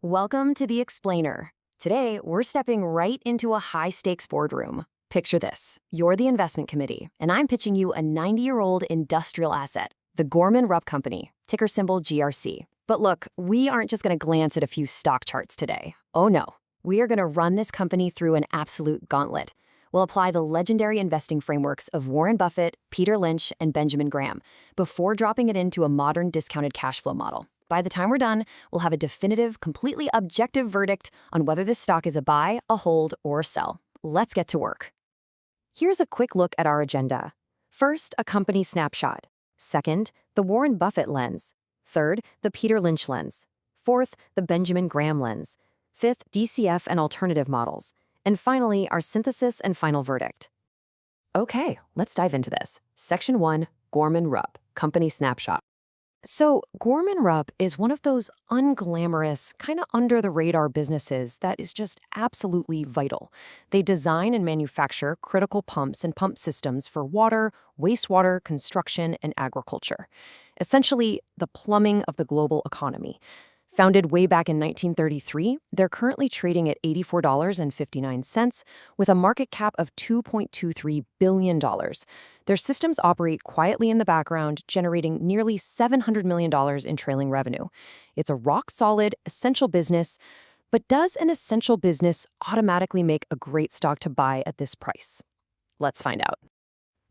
Welcome to The Explainer. Today, we're stepping right into a high-stakes boardroom. Picture this. You're the investment committee, and I'm pitching you a 90-year-old industrial asset, the Gorman-Rupp Company, ticker symbol GRC. But look, we aren't just going to glance at a few stock charts today. Oh no. We are going to run this company through an absolute gauntlet. We'll apply the legendary investing frameworks of Warren Buffett, Peter Lynch, and Benjamin Graham before dropping it into a modern discounted cash flow model. By the time we're done, we'll have a definitive, completely objective verdict on whether this stock is a buy, a hold, or a sell. Let's get to work. Here's a quick look at our agenda. First, a company snapshot. Second, the Warren Buffett lens. Third, the Peter Lynch lens. Fourth, the Benjamin Graham lens. Fifth, DCF and alternative models. And finally, our synthesis and final verdict. Okay, let's dive into this. Section 1, Gorman-Rupp, Company Snapshot. So, Gorman-Rupp is one of those unglamorous, kind of under-the-radar businesses that is just absolutely vital. They design and manufacture critical pumps and pump systems for water, wastewater, construction, and agriculture. Essentially, the plumbing of the global economy. Founded way back in 1933, they're currently trading at $84.59 with a market cap of $2.23 billion. Their systems operate quietly in the background, generating nearly $700 million in trailing revenue. It's a rock-solid, essential business, but does an essential business automatically make a great stock to buy at this price? Let's find out.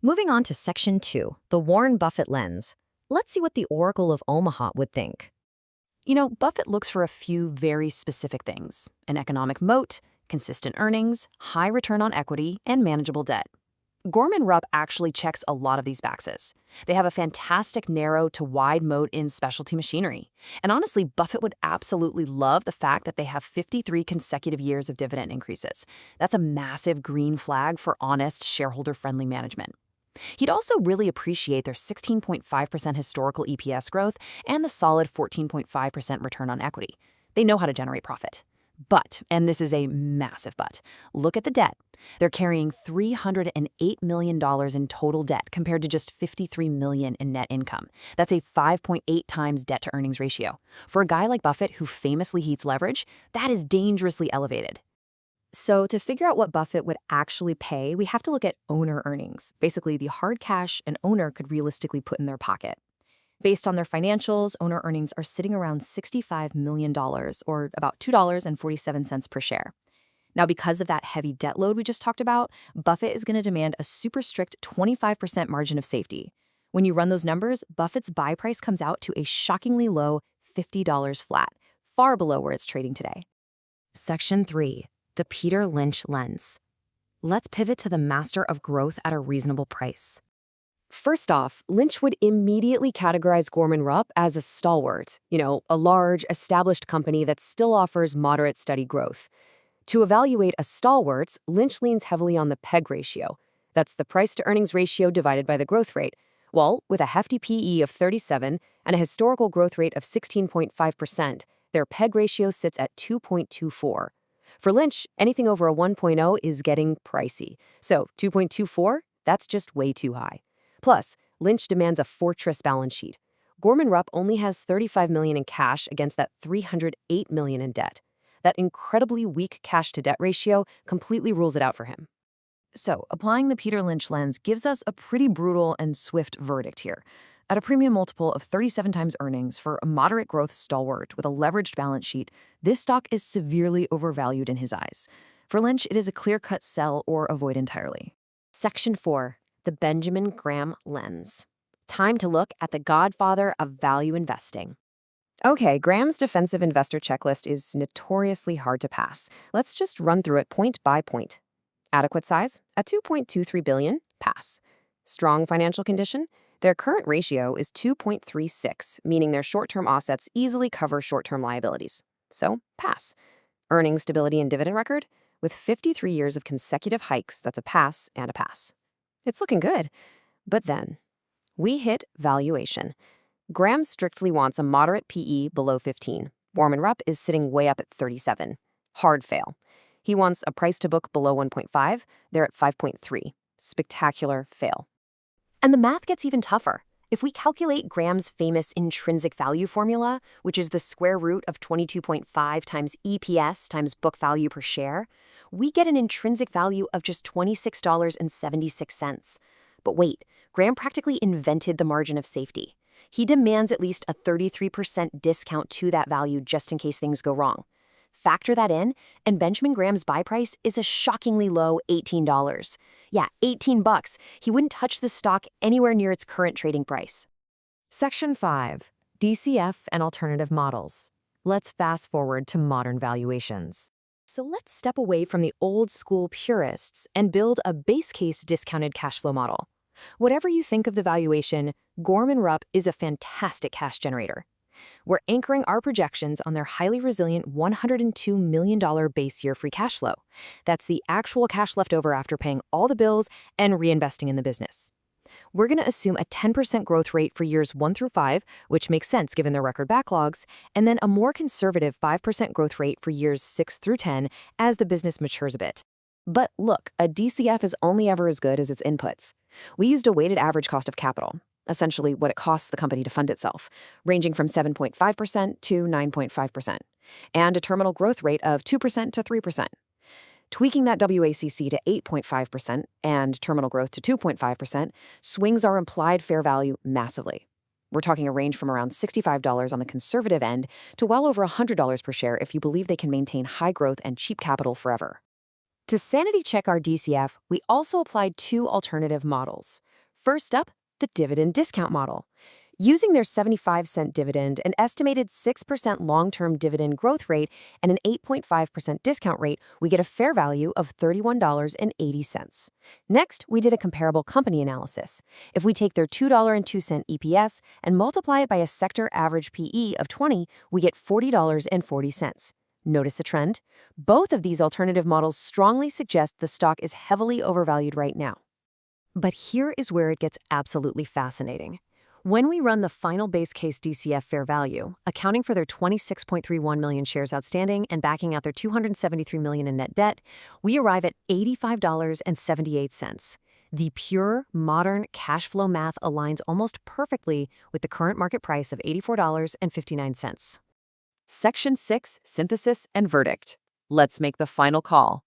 Moving on to Section 2, the Warren Buffett lens. Let's see what the Oracle of Omaha would think. You know, Buffett looks for a few very specific things: an economic moat, consistent earnings, high return on equity, and manageable debt. Gorman-Rupp actually checks a lot of these boxes. They have a fantastic narrow to wide moat in specialty machinery. And honestly, Buffett would absolutely love the fact that they have 53 consecutive years of dividend increases. That's a massive green flag for honest, shareholder-friendly management. He'd also really appreciate their 16.5% historical EPS growth and the solid 14.5% return on equity. They know how to generate profit. But, and this is a massive but, look at the debt. They're carrying $308 million in total debt compared to just $53 million in net income. That's a 5.8 times debt-to-earnings ratio. For a guy like Buffett who famously hates leverage, that is dangerously elevated. So to figure out what Buffett would actually pay, we have to look at owner earnings, basically the hard cash an owner could realistically put in their pocket. Based on their financials, owner earnings are sitting around $65 million, or about $2.47 per share. Now, because of that heavy debt load we just talked about, Buffett is going to demand a super strict 25% margin of safety. When you run those numbers, Buffett's buy price comes out to a shockingly low $50 flat, far below where it's trading today. Section 3. The Peter Lynch lens. Let's pivot to the master of growth at a reasonable price. First off, Lynch would immediately categorize Gorman-Rupp as a stalwart, a large, established company that still offers moderate, steady growth. To evaluate a stalwart, Lynch leans heavily on the PEG ratio. That's the price-to-earnings ratio divided by the growth rate. Well, with a hefty PE of 37 and a historical growth rate of 16.5%, their PEG ratio sits at 2.24. For Lynch, anything over a 1.0 is getting pricey. So 2.24, that's just way too high. Plus, Lynch demands a fortress balance sheet. Gorman-Rupp only has $35 million in cash against that $308 million in debt. That incredibly weak cash-to-debt ratio completely rules it out for him. So, applying the Peter Lynch lens gives us a pretty brutal and swift verdict here. At a premium multiple of 37 times earnings for a moderate growth stalwart with a leveraged balance sheet, this stock is severely overvalued in his eyes. For Lynch, it is a clear-cut sell or avoid entirely. Section 4. The Benjamin Graham lens. Time to look at the godfather of value investing. Okay, Graham's defensive investor checklist is notoriously hard to pass. Let's just run through it point by point. Adequate size? At $2.23 billion, pass. Strong financial condition? Their current ratio is 2.36, meaning their short-term assets easily cover short-term liabilities. So, pass. Earnings stability and dividend record? With 53 years of consecutive hikes, that's a pass and a pass. It's looking good. But then, we hit valuation. Graham strictly wants a moderate PE below 15. Gorman-Rupp is sitting way up at 37. Hard fail. He wants a price to book below 1.5. They're at 5.3. Spectacular fail. And the math gets even tougher. If we calculate Graham's famous intrinsic value formula, which is the square root of 22.5 times EPS times book value per share, we get an intrinsic value of just $26.76. But wait, Graham practically invented the margin of safety. He demands at least a 33% discount to that value just in case things go wrong. Factor that in, and Benjamin Graham's buy price is a shockingly low $18. Yeah, $18. He wouldn't touch the stock anywhere near its current trading price. Section 5. DCF and Alternative Models. Let's fast forward to modern valuations. So let's step away from the old school purists and build a base case discounted cash flow model. Whatever you think of the valuation, Gorman-Rupp is a fantastic cash generator. We're anchoring our projections on their highly resilient $102 million base year free cash flow. That's the actual cash left over after paying all the bills and reinvesting in the business. We're going to assume a 10% growth rate for years 1 through 5, which makes sense given their record backlogs, and then a more conservative 5% growth rate for years 6 through 10 as the business matures a bit. But look, a DCF is only ever as good as its inputs. We used a weighted average cost of capital, essentially what it costs the company to fund itself, ranging from 7.5% to 9.5%, and a terminal growth rate of 2% to 3%. Tweaking that WACC to 8.5% and terminal growth to 2.5% swings our implied fair value massively. We're talking a range from around $65 on the conservative end to well over $100 per share if you believe they can maintain high growth and cheap capital forever. To sanity check our DCF, we also applied 2 alternative models. First up, the dividend discount model. Using their 75-cent dividend, an estimated 6% long-term dividend growth rate, and an 8.5% discount rate, we get a fair value of $31.80. Next, we did a comparable company analysis. If we take their $2.02 EPS and multiply it by a sector average PE of 20, we get $40.40. Notice the trend? Both of these alternative models strongly suggest the stock is heavily overvalued right now. But here is where it gets absolutely fascinating. When we run the final base case DCF fair value, accounting for their 26.31 million shares outstanding and backing out their $273 million in net debt, we arrive at $85.78. The pure, modern cash flow math aligns almost perfectly with the current market price of $84.59. Section 6, Synthesis and Verdict. Let's make the final call.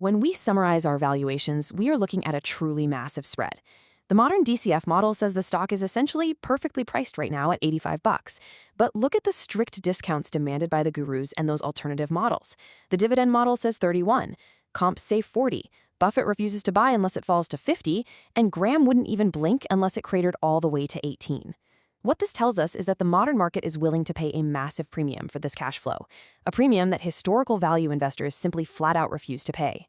When we summarize our valuations, we are looking at a truly massive spread. The modern DCF model says the stock is essentially perfectly priced right now at $85. But look at the strict discounts demanded by the gurus and those alternative models. The dividend model says 31, comps say 40, Buffett refuses to buy unless it falls to 50, and Graham wouldn't even blink unless it cratered all the way to 18. What this tells us is that the modern market is willing to pay a massive premium for this cash flow, a premium that historical value investors simply flat out refuse to pay.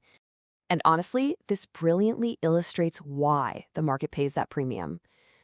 And honestly, this brilliantly illustrates why the market pays that premium.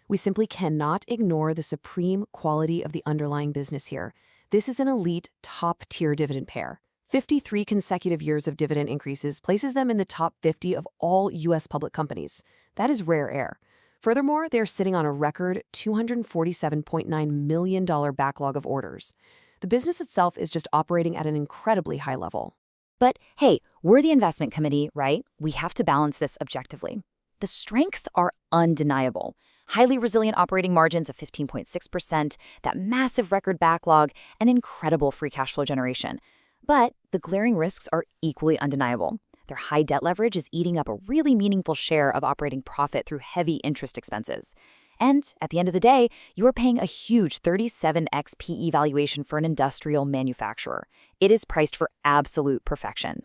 We simply cannot ignore the supreme quality of the underlying business here. This is an elite, top-tier dividend pair. 53 consecutive years of dividend increases places them in the top 50 of all U.S. public companies. That is rare air. Furthermore, they are sitting on a record $247.9 million backlog of orders. The business itself is just operating at an incredibly high level. But hey, we're the investment committee, right? We have to balance this objectively. The strengths are undeniable. Highly resilient operating margins of 15.6%, that massive record backlog, and incredible free cash flow generation. But the glaring risks are equally undeniable. Their high debt leverage is eating up a really meaningful share of operating profit through heavy interest expenses. And at the end of the day, you are paying a huge 37x PE valuation for an industrial manufacturer. It is priced for absolute perfection.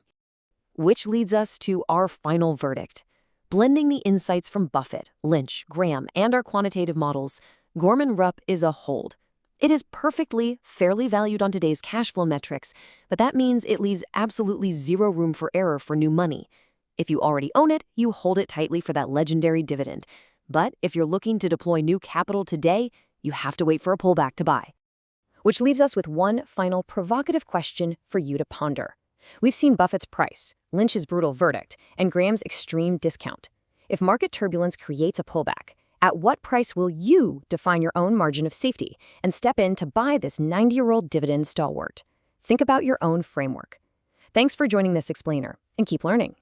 Which leads us to our final verdict. Blending the insights from Buffett, Lynch, Graham, and our quantitative models, Gorman-Rupp is a hold. It is perfectly, fairly valued on today's cash flow metrics, but that means it leaves absolutely zero room for error for new money. If you already own it, you hold it tightly for that legendary dividend. But if you're looking to deploy new capital today, you have to wait for a pullback to buy. Which leaves us with one final provocative question for you to ponder. We've seen Buffett's price, Lynch's brutal verdict, and Graham's extreme discount. If market turbulence creates a pullback, at what price will you define your own margin of safety and step in to buy this 90-year-old dividend stalwart? Think about your own framework. Thanks for joining this explainer, and keep learning.